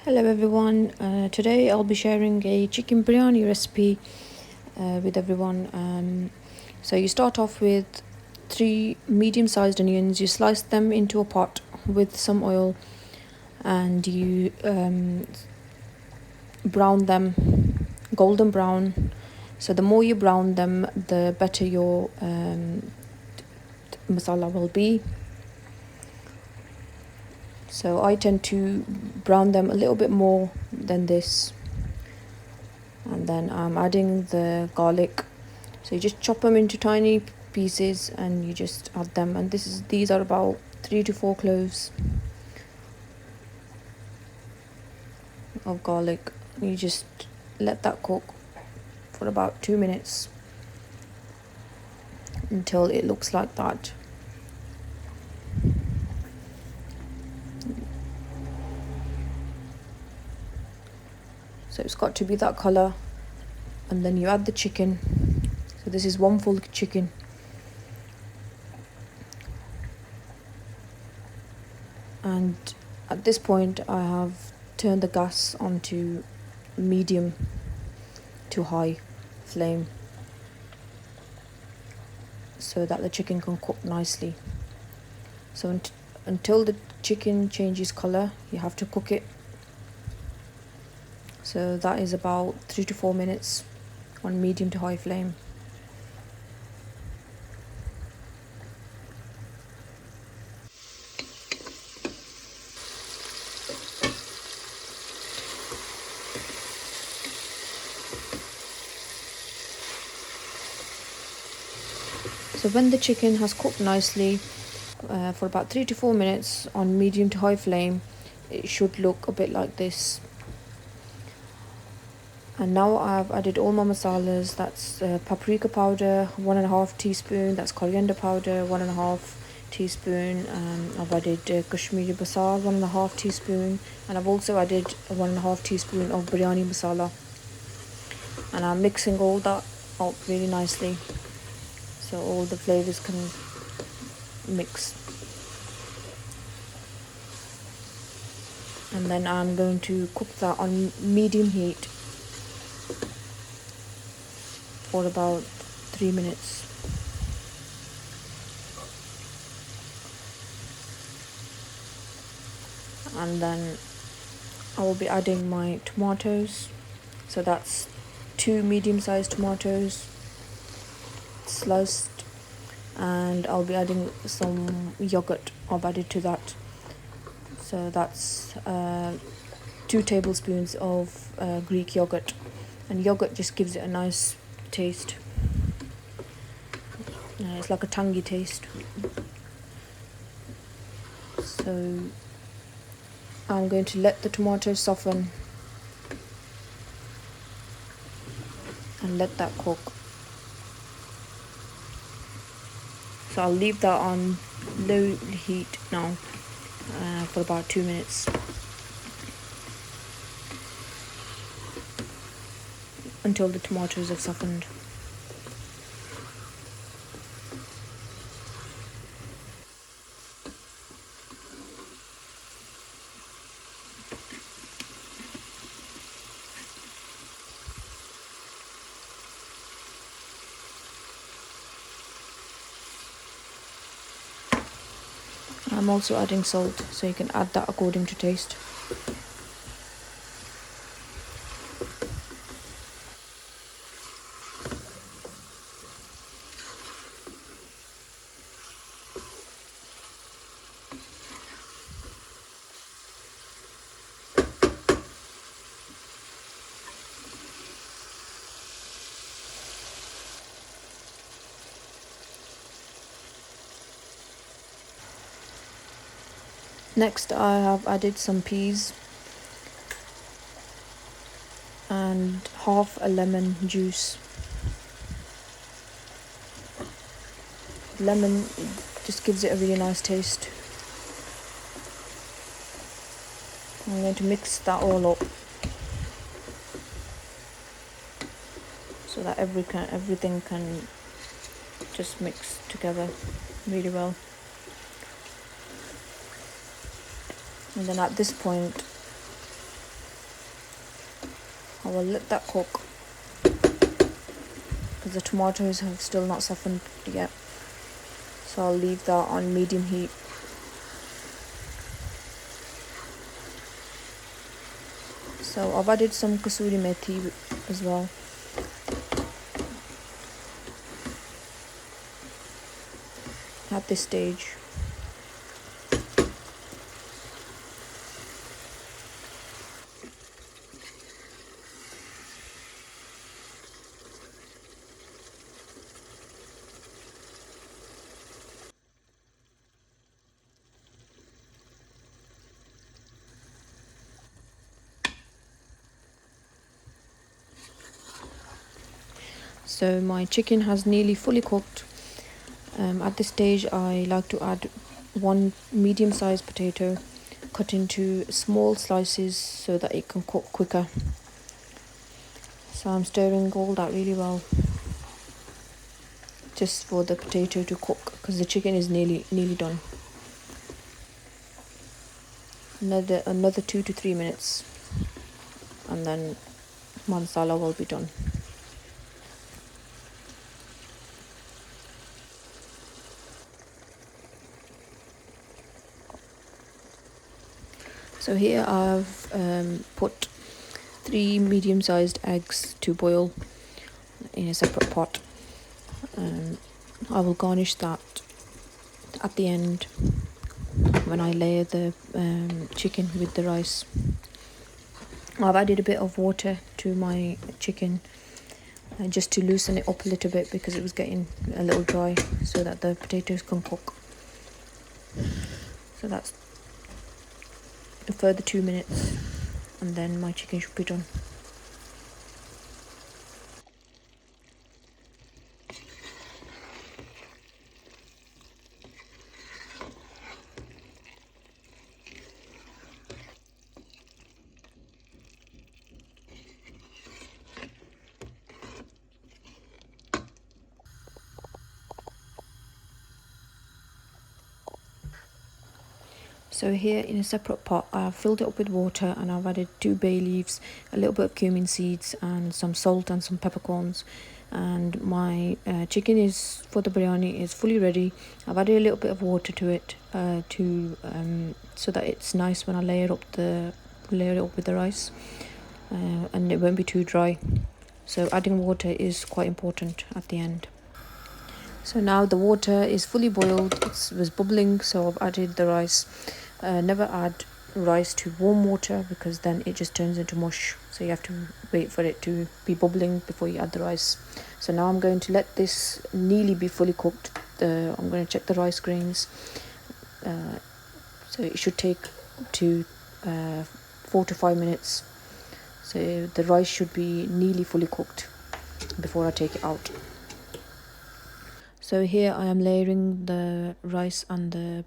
Hello everyone, today I'll be sharing a chicken biryani recipe with everyone. So you start off with 3 medium-sized onions, you slice them into a pot with some oil and you brown them golden brown. So the more you brown them, the better your masala will be. So I tend to brown them a little bit more than this. And then I'm adding the garlic. So you just chop them into tiny pieces and you just add them. And these are about 3 to 4 cloves of garlic. You just let that cook for about 2 minutes until it looks like that. So it's got to be that color. And then you add the chicken. So this is 1 full chicken. And at this point I have turned the gas onto medium to high flame so that the chicken can cook nicely. So until the chicken changes color, you have to cook it. So that is about 3 to 4 minutes on medium to high flame. So when the chicken has cooked nicely for about 3 to 4 minutes on medium to high flame, it should look a bit like this. And now I've added all my masalas. That's paprika powder, 1.5 teaspoon. That's coriander powder, 1.5 teaspoon. I've added Kashmiri basal, 1.5 teaspoon. And I've also added 1.5 teaspoon of biryani masala. And I'm mixing all that up really nicely so all the flavors can mix. And then I'm going to cook that on medium heat for about 3 minutes. And then I will be adding my tomatoes. So that's 2 medium-sized tomatoes sliced, and I'll be adding some yogurt. I've added to that. So that's 2 tablespoons of Greek yogurt, and yogurt just gives it a nice taste. It's like a tangy taste. So I'm going to let the tomatoes soften and let that cook. So I'll leave that on low heat now for about 2 minutes until the tomatoes have softened. I'm also adding salt, so you can add that according to taste. Next I have added some peas and half a lemon juice. Lemon just gives it a really nice taste. I'm going to mix that all up so that everything can just mix together really well. And then at this point I will let that cook because the tomatoes have still not softened yet. So I'll leave that on medium heat. So I've added some kasuri methi as well. At this stage. So my chicken has nearly fully cooked. At this stage I like to add one medium-sized potato cut into small slices so that it can cook quicker. So I'm stirring all that really well just for the potato to cook because the chicken is nearly done. Another 2 to 3 minutes and then my masala will be done. So here I've put 3 medium-sized eggs to boil in a separate pot. I will garnish that at the end when I layer the chicken with the rice. I've added a bit of water to my chicken just to loosen it up a little bit because it was getting a little dry so that the potatoes can cook. So that's a further 2 minutes and then my chicken should be done. So here in a separate pot I've filled it up with water and I've added 2 bay leaves, a little bit of cumin seeds and some salt and some peppercorns. And my chicken is for the biryani is fully ready. I've added a little bit of water to it so that it's nice when I layer it up with the rice and it won't be too dry. So adding water is quite important at the end. So now the water is fully boiled, it was bubbling, so I've added the rice. Never add rice to warm water because then it just turns into mush. So you have to wait for it to be bubbling before you add the rice. So now I'm going to let this nearly be fully cooked. I'm going to check the rice grains. So it should take up to 4 to 5 minutes. So the rice should be nearly fully cooked before I take it out. So here I am layering the rice and the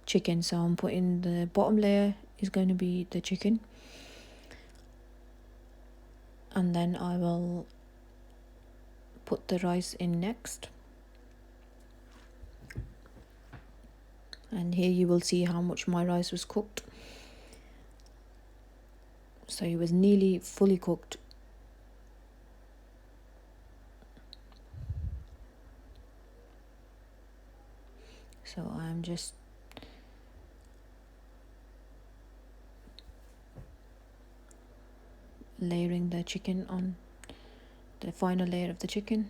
chicken. So I'm putting the bottom layer is going to be the chicken. And then I will put the rice in next. And here you will see how much my rice was cooked. So it was nearly fully cooked. So I'm just layering the chicken on the final layer of the chicken.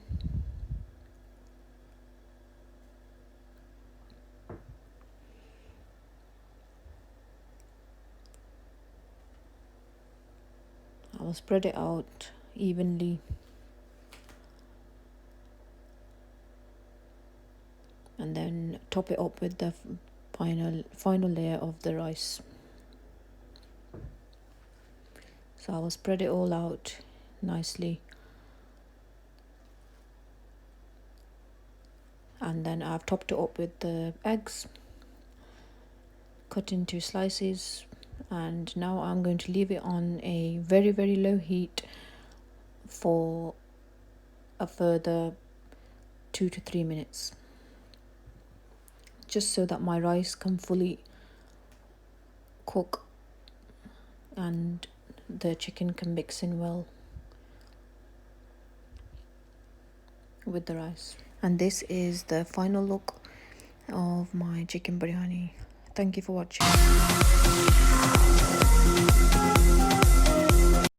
I will spread it out evenly. And then top it up with the final layer of the rice. So I will spread it all out nicely. And then I've topped it up with the eggs cut into slices. And now I'm going to leave it on a very, very low heat for a further 2 to 3 minutes. Just so that my rice can fully cook and the chicken can mix in well with the rice. And this is the final look of my chicken biryani. Thank you for watching.